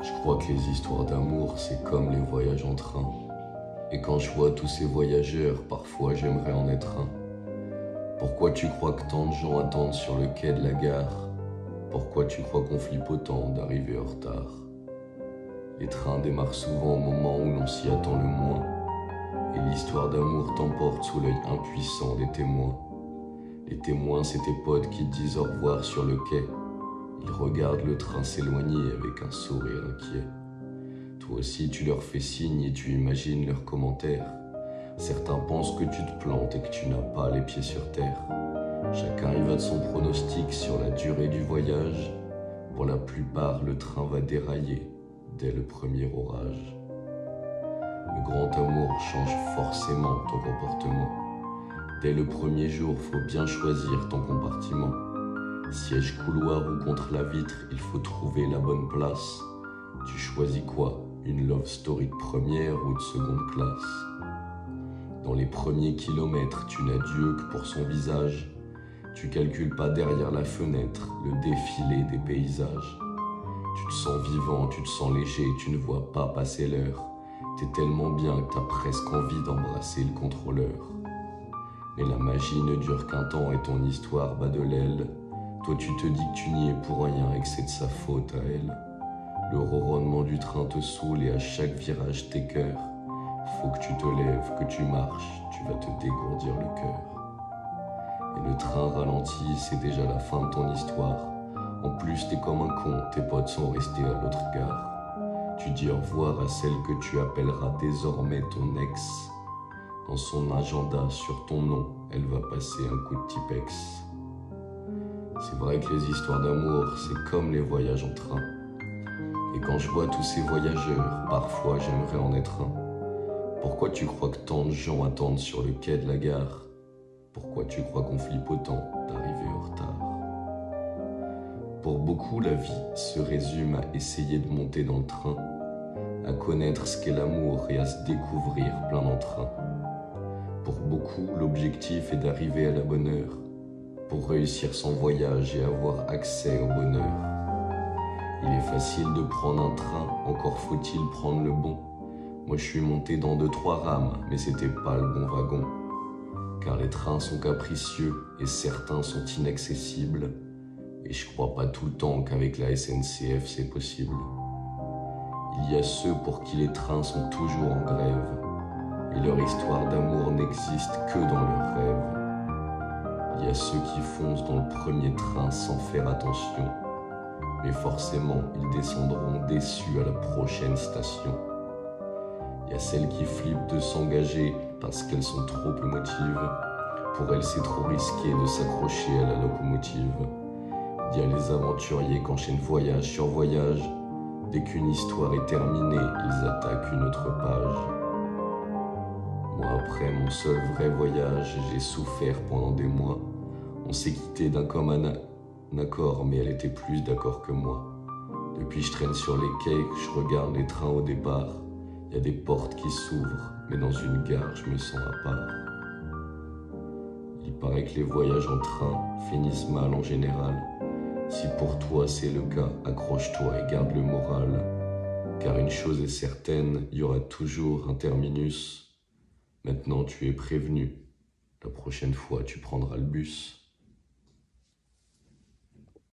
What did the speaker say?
Je crois que les histoires d'amour, c'est comme les voyages en train. Et quand je vois tous ces voyageurs, parfois j'aimerais en être un. Pourquoi tu crois que tant de gens attendent sur le quai de la gare? Pourquoi tu crois qu'on flippe autant d'arriver en retard? Les trains démarrent souvent au moment où l'on s'y attend le moins. Et l'histoire d'amour t'emporte sous l'œil impuissant des témoins. Les témoins, c'est tes potes qui te disent au revoir sur le quai. Ils regardent le train s'éloigner avec un sourire inquiet. Toi aussi, tu leur fais signe et tu imagines leurs commentaires. Certains pensent que tu te plantes et que tu n'as pas les pieds sur terre. Chacun y va de son pronostic sur la durée du voyage. Pour la plupart, le train va dérailler dès le premier orage. Le grand amour change forcément ton comportement. Dès le premier jour, faut bien choisir ton compartiment. Siège couloir ou contre la vitre, il faut trouver la bonne place. Tu choisis quoi? Une love story de première ou de seconde classe? Dans les premiers kilomètres, tu n'as Dieu que pour son visage. Tu calcules pas derrière la fenêtre le défilé des paysages. Tu te sens vivant, tu te sens léger, tu ne vois pas passer l'heure. T'es tellement bien que t'as presque envie d'embrasser le contrôleur. Mais la magie ne dure qu'un temps et ton histoire bat de l'aile. Toi tu te dis que tu n'y es pour rien et que c'est de sa faute à elle. Le ronronnement du train te saoule et à chaque virage t'écoeure. Faut que tu te lèves, que tu marches, tu vas te dégourdir le cœur. Et le train ralentit, c'est déjà la fin de ton histoire. En plus t'es comme un con, tes potes sont restés à l'autre gare. Tu dis au revoir à celle que tu appelleras désormais ton ex. Dans son agenda, sur ton nom, elle va passer un coup de Tipex. C'est vrai que les histoires d'amour, c'est comme les voyages en train. Et quand je vois tous ces voyageurs, parfois j'aimerais en être un. Pourquoi tu crois que tant de gens attendent sur le quai de la gare? Pourquoi tu crois qu'on flippe autant d'arriver en retard? Pour beaucoup, la vie se résume à essayer de monter dans le train, à connaître ce qu'est l'amour et à se découvrir plein d'entrain. Pour beaucoup, l'objectif est d'arriver à la bonne heure, pour réussir son voyage et avoir accès au bonheur. Il est facile de prendre un train, encore faut-il prendre le bon. Moi je suis monté dans 2-3 rames, mais c'était pas le bon wagon. Car les trains sont capricieux et certains sont inaccessibles. Et je crois pas tout le temps qu'avec la SNCF c'est possible. Il y a ceux pour qui les trains sont toujours en grève. Et leur histoire d'amour n'existe que dans leurs rêves. Il y a ceux qui foncent dans le premier train sans faire attention. Mais forcément, ils descendront déçus à la prochaine station. Il y a celles qui flippent de s'engager parce qu'elles sont trop émotives. Pour elles, c'est trop risqué de s'accrocher à la locomotive. Il y a les aventuriers qui enchaînent voyage sur voyage. Dès qu'une histoire est terminée, ils attaquent une autre page. Moi, après mon seul vrai voyage, j'ai souffert pendant des mois. On s'est quitté d'un commun accord, mais elle était plus d'accord que moi. Depuis, je traîne sur les quais, je regarde les trains au départ. Il y a des portes qui s'ouvrent, mais dans une gare, je me sens à part. Il paraît que les voyages en train finissent mal en général. Si pour toi c'est le cas, accroche-toi et garde le moral. Car une chose est certaine, il y aura toujours un terminus. Maintenant tu es prévenu, la prochaine fois tu prendras le bus.